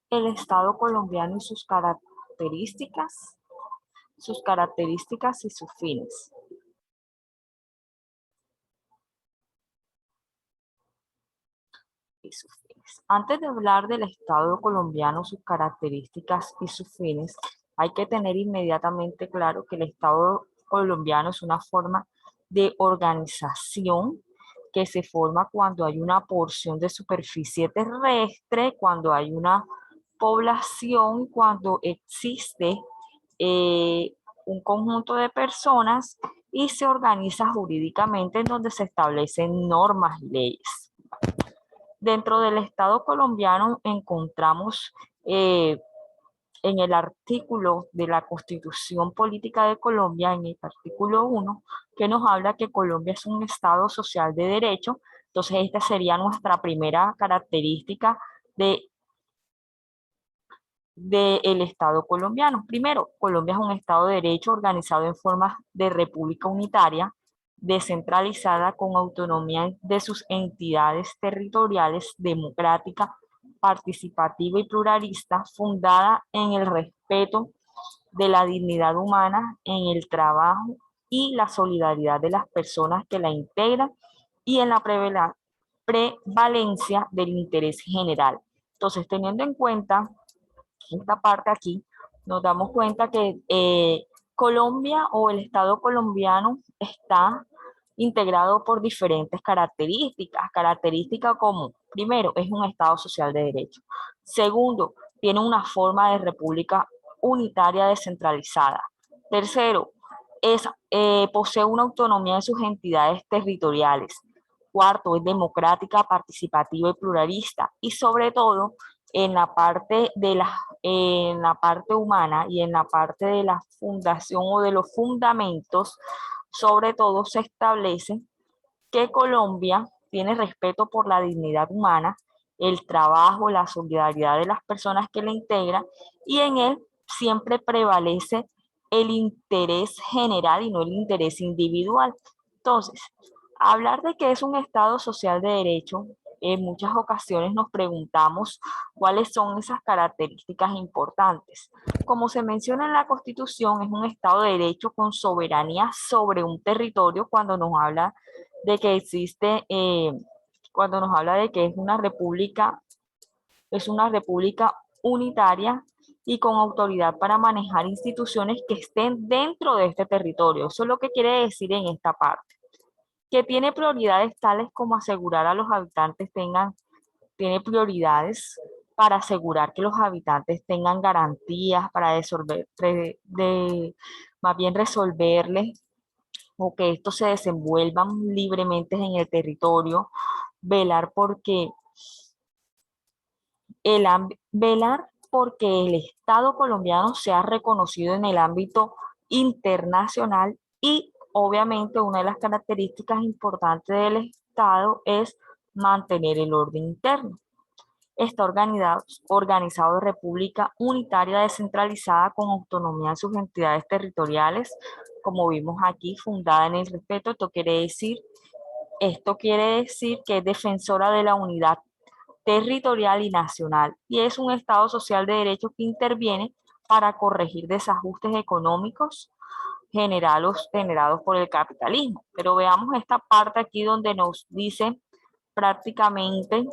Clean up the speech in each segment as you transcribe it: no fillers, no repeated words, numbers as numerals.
El Estado colombiano y sus características y sus fines. Y sus fines. Antes de hablar del Estado colombiano, sus características y sus fines, hay que tener inmediatamente claro que el Estado colombiano es una forma de organización que se forma cuando hay una porción de superficie terrestre, cuando hay una población, cuando existe eh, un conjunto de personas y se organiza jurídicamente en donde se establecen normas y leyes. Dentro del Estado colombiano encontramos en el artículo de la Constitución Política de Colombia, en el artículo 1, que nos habla que Colombia es un Estado social de derecho. Entonces, esta sería nuestra primera característica de del Estado colombiano. Primero, Colombia es un Estado de derecho organizado en forma de república unitaria, descentralizada con autonomía de sus entidades territoriales, democrática, participativa y pluralista, fundada en el respeto de la dignidad humana, en el trabajo y la solidaridad de las personas que la integran y en la prevalencia del interés general. Entonces, teniendo en cuenta esta parte aquí, nos damos cuenta que Colombia o el Estado colombiano está integrado por diferentes características como, primero, es un Estado social de derecho. Segundo, tiene una forma de república unitaria descentralizada. Tercero, posee una autonomía en sus entidades territoriales. Cuarto, es democrática, participativa y pluralista. Y sobre todo, en la parte en la parte humana y en la parte de la fundación o de los fundamentos, sobre todo se establece que Colombia tiene respeto por la dignidad humana, el trabajo, la solidaridad de las personas que la integran y en él siempre prevalece el interés general y no el interés individual. Entonces, hablar de que es un Estado social de derecho, en muchas ocasiones nos preguntamos cuáles son esas características importantes. Como se menciona en la Constitución, es un Estado de derecho con soberanía sobre un territorio cuando nos habla de que existe, cuando nos habla de que es una república unitaria y con autoridad para manejar instituciones que estén dentro de este territorio. Eso es lo que quiere decir en esta parte, que tiene prioridades tales como asegurar a los habitantes tiene prioridades para asegurar que los habitantes tengan garantías para más bien resolverles o que estos se desenvuelvan libremente en el territorio, velar porque velar porque el Estado colombiano sea reconocido en el ámbito internacional y obviamente una de las características importantes del Estado es mantener el orden interno. Está organizado de república unitaria descentralizada con autonomía en sus entidades territoriales, como vimos aquí, fundada en el respeto. Esto quiere decir que es defensora de la unidad territorial y nacional y es un Estado social de derecho que interviene para corregir desajustes económicos generados por el capitalismo. Pero veamos esta parte aquí donde nos dice prácticamente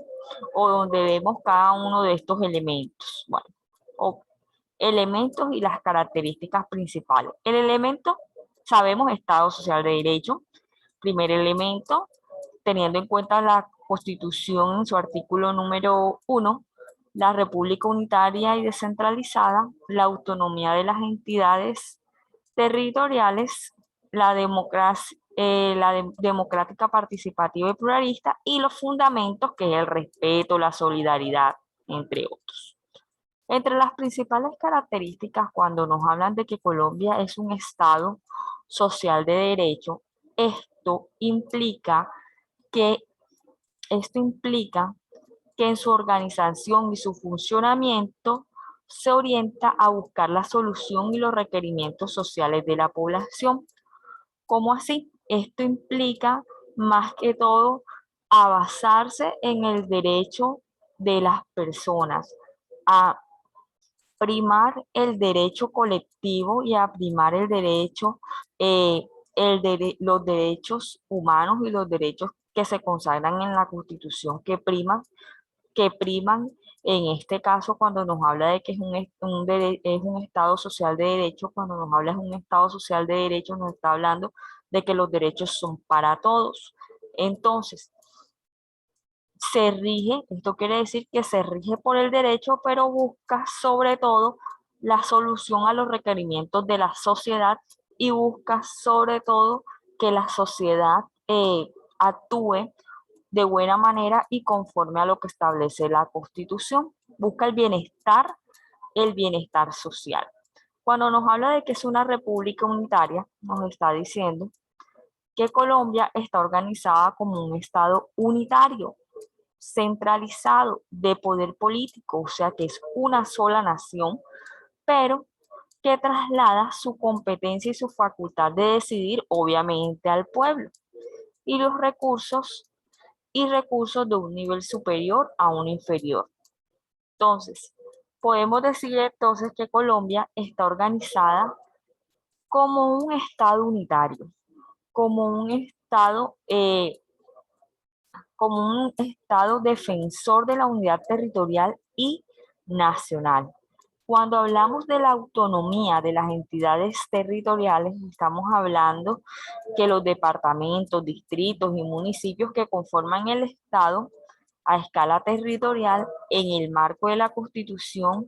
o donde vemos cada uno de estos elementos. Bueno, o elementos y las características principales. El elemento, sabemos, Estado social de derecho. Primer elemento, teniendo en cuenta la Constitución en su artículo número 1, la República Unitaria y Descentralizada, la autonomía de las entidades territoriales, democrática, participativa y pluralista, y los fundamentos que es el respeto, la solidaridad, entre otros. Entre las principales características cuando nos hablan de que Colombia es un Estado social de derecho, esto implica que esto implica que en su organización y su funcionamiento se orienta a buscar la solución y los requerimientos sociales de la población. ¿Cómo así? Esto implica más que todo a basarse en el derecho de las personas a primar el derecho colectivo y a primar el derecho, los derechos humanos y los derechos que se consagran en la Constitución que priman en este caso cuando nos habla de que es un Estado social de derecho, cuando nos habla de un Estado social de derecho, nos está hablando de que los derechos son para todos. Entonces, esto quiere decir que se rige por el derecho, pero busca sobre todo la solución a los requerimientos de la sociedad y busca sobre todo que la sociedad actúe de buena manera y conforme a lo que establece la Constitución. Busca el bienestar social. Cuando nos habla de que es una república unitaria, nos está diciendo que Colombia está organizada como un estado unitario, centralizado de poder político, o sea que es una sola nación, pero que traslada su competencia y su facultad de decidir obviamente al pueblo y los recursos de un nivel superior a un inferior. Entonces, podemos decir entonces que Colombia está organizada como un estado unitario, como un estado, eh, como un estado defensor de la unidad territorial y nacional. Cuando hablamos de la autonomía de las entidades territoriales, estamos hablando que los departamentos, distritos y municipios que conforman el Estado a escala territorial en el marco de la Constitución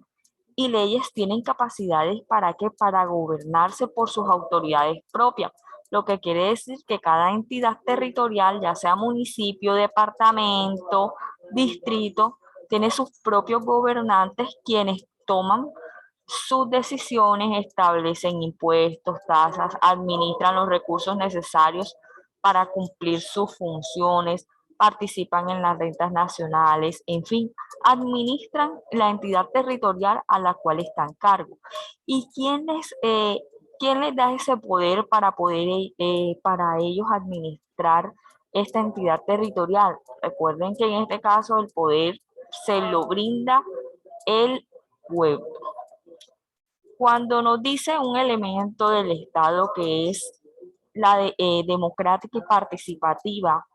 y leyes tienen capacidades para gobernarse por sus autoridades propias, lo que quiere decir que cada entidad territorial, ya sea municipio, departamento, distrito, tiene sus propios gobernantes quienes toman sus decisiones, establecen impuestos, tasas, administran los recursos necesarios para cumplir sus funciones, participan en las rentas nacionales, en fin, administran la entidad territorial a la cual están cargo. ¿Y quién les da ese poder para ellos administrar esta entidad territorial? Recuerden que en este caso el poder se lo brinda el pueblo. Cuando nos dice un elemento del Estado que es democrática y participativa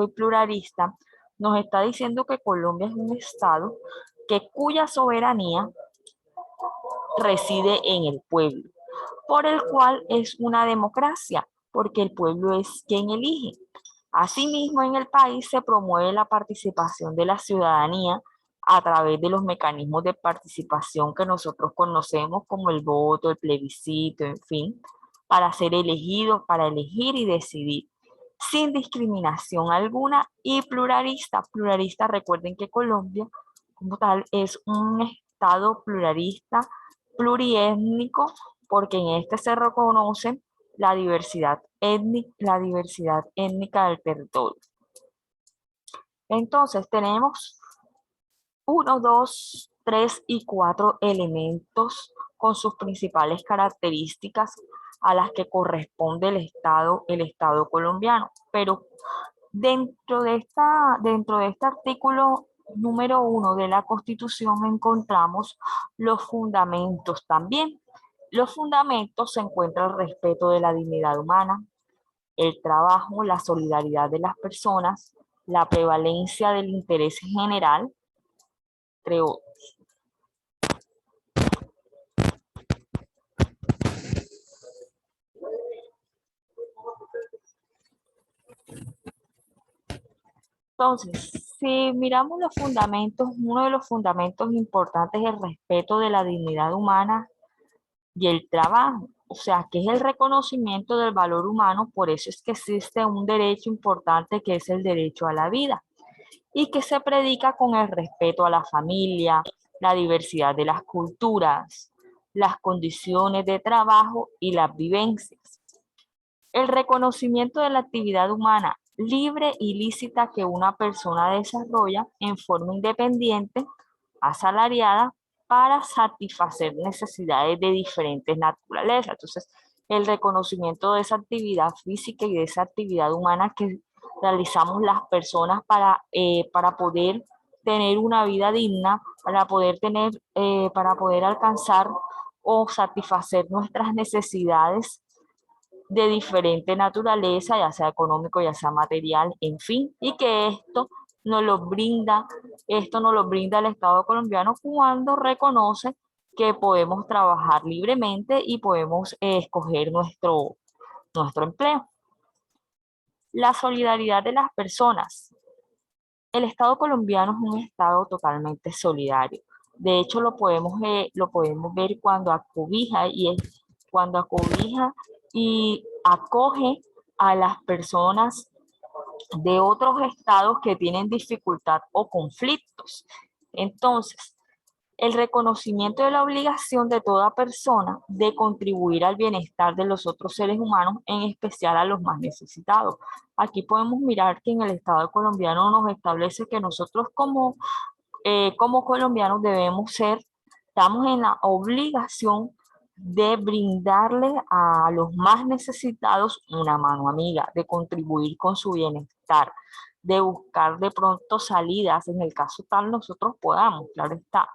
y pluralista, nos está diciendo que Colombia es un Estado cuya soberanía reside en el pueblo, por el cual es una democracia, porque el pueblo es quien elige. Asimismo, en el país se promueve la participación de la ciudadanía a través de los mecanismos de participación que nosotros conocemos como el voto, el plebiscito, en fin, para ser elegidos, para elegir y decidir, sin discriminación alguna y pluralista. Pluralista, recuerden que Colombia, como tal, es un estado pluralista, pluriétnico, porque en este se reconoce la diversidad étnica del territorio. Entonces Tenemos 1, 2, 3 y 4 elementos con sus principales características a las que corresponde el Estado colombiano. Pero dentro de este artículo número 1 de la Constitución encontramos los fundamentos también. Los fundamentos se encuentra el respeto de la dignidad humana, el trabajo, la solidaridad de las personas, la prevalencia del interés general, entre otros. Entonces, si miramos los fundamentos, uno de los fundamentos importantes es el respeto de la dignidad humana y el trabajo, o sea, que es el reconocimiento del valor humano, por eso es que existe un derecho importante que es el derecho a la vida y que se predica con el respeto a la familia, la diversidad de las culturas, las condiciones de trabajo y las vivencias. El reconocimiento de la actividad humana libre y lícita que una persona desarrolla en forma independiente, asalariada, para satisfacer necesidades de diferentes naturalezas. Entonces, el reconocimiento de esa actividad física y de esa actividad humana que realizamos las personas para poder tener una vida digna, para poder alcanzar o satisfacer nuestras necesidades de diferente naturaleza, ya sea económico, ya sea material, en fin, y que esto nos lo brinda el Estado colombiano cuando reconoce que podemos trabajar libremente y podemos escoger nuestro empleo. La solidaridad de las personas. El Estado colombiano es un Estado totalmente solidario. De hecho, lo podemos ver cuando acobija y acoge a las personas de otros estados que tienen dificultad o conflictos. Entonces, el reconocimiento de la obligación de toda persona de contribuir al bienestar de los otros seres humanos, en especial a los más necesitados. Aquí podemos mirar que en el Estado colombiano nos establece que nosotros como colombianos estamos en la obligación de brindarle a los más necesitados una mano amiga, de contribuir con su bienestar, de buscar de pronto salidas, en el caso tal nosotros podamos, claro está,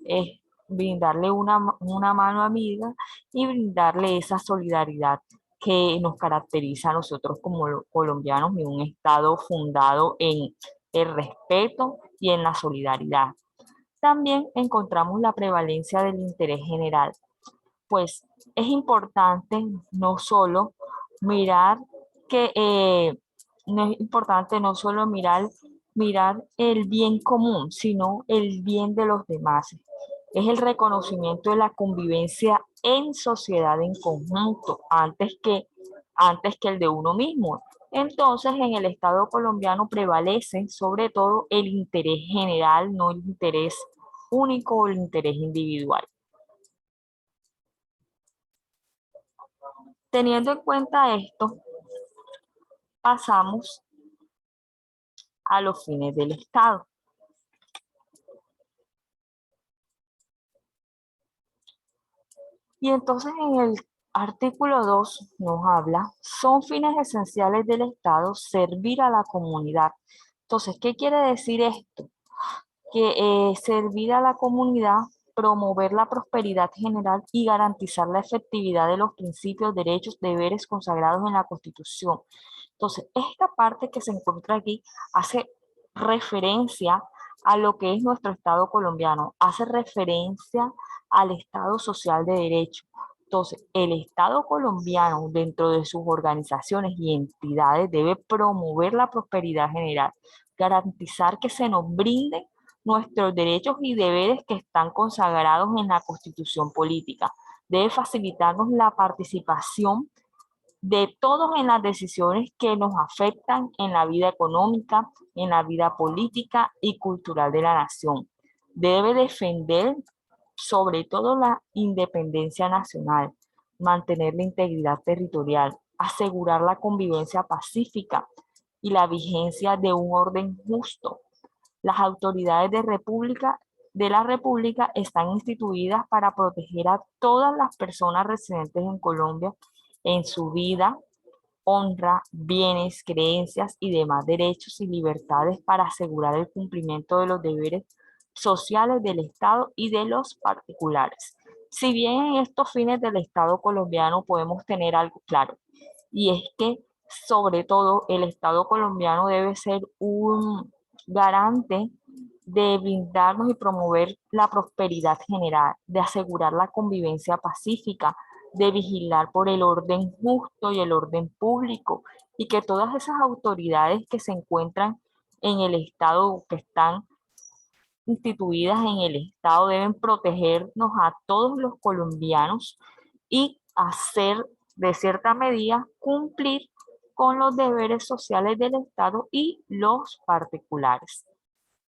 es brindarle una mano amiga y brindarle esa solidaridad que nos caracteriza a nosotros como colombianos y un Estado fundado en el respeto y en la solidaridad. También encontramos la prevalencia del interés general, pues es importante no solo mirar que no es importante no solo mirar el bien común, sino el bien de los demás. Es el reconocimiento de la convivencia en sociedad en conjunto, antes que el de uno mismo. Entonces, en el Estado colombiano prevalece sobre todo el interés general, no el interés único o el interés individual. Teniendo en cuenta esto, pasamos a los fines del Estado. Y entonces en el artículo 2 nos habla, son fines esenciales del Estado servir a la comunidad. Entonces, ¿qué quiere decir esto? Que servir a la comunidad, promover la prosperidad general y garantizar la efectividad de los principios, derechos, deberes consagrados en la Constitución. Entonces, esta parte que se encuentra aquí hace referencia a lo que es nuestro Estado colombiano, hace referencia al Estado social de derecho. Entonces, el Estado colombiano, dentro de sus organizaciones y entidades, debe promover la prosperidad general, garantizar que se nos brinden nuestros derechos y deberes que están consagrados en la Constitución política. Debe facilitarnos la participación de todos en las decisiones que nos afectan en la vida económica, en la vida política y cultural de la nación. Debe defender sobre todo la independencia nacional, mantener la integridad territorial, asegurar la convivencia pacífica y la vigencia de un orden justo. Las autoridades de la República están instituidas para proteger a todas las personas residentes en Colombia en su vida, honra, bienes, creencias y demás derechos y libertades para asegurar el cumplimiento de los deberes sociales del Estado y de los particulares. Si bien en estos fines del Estado colombiano podemos tener algo claro, y es que sobre todo el Estado colombiano debe ser un garante de brindarnos y promover la prosperidad general, de asegurar la convivencia pacífica, de vigilar por el orden justo y el orden público, y que todas esas autoridades que se encuentran en el Estado, que están instituidas en el Estado, deben protegernos a todos los colombianos y hacer, de cierta medida, cumplir con los deberes sociales del Estado y los particulares.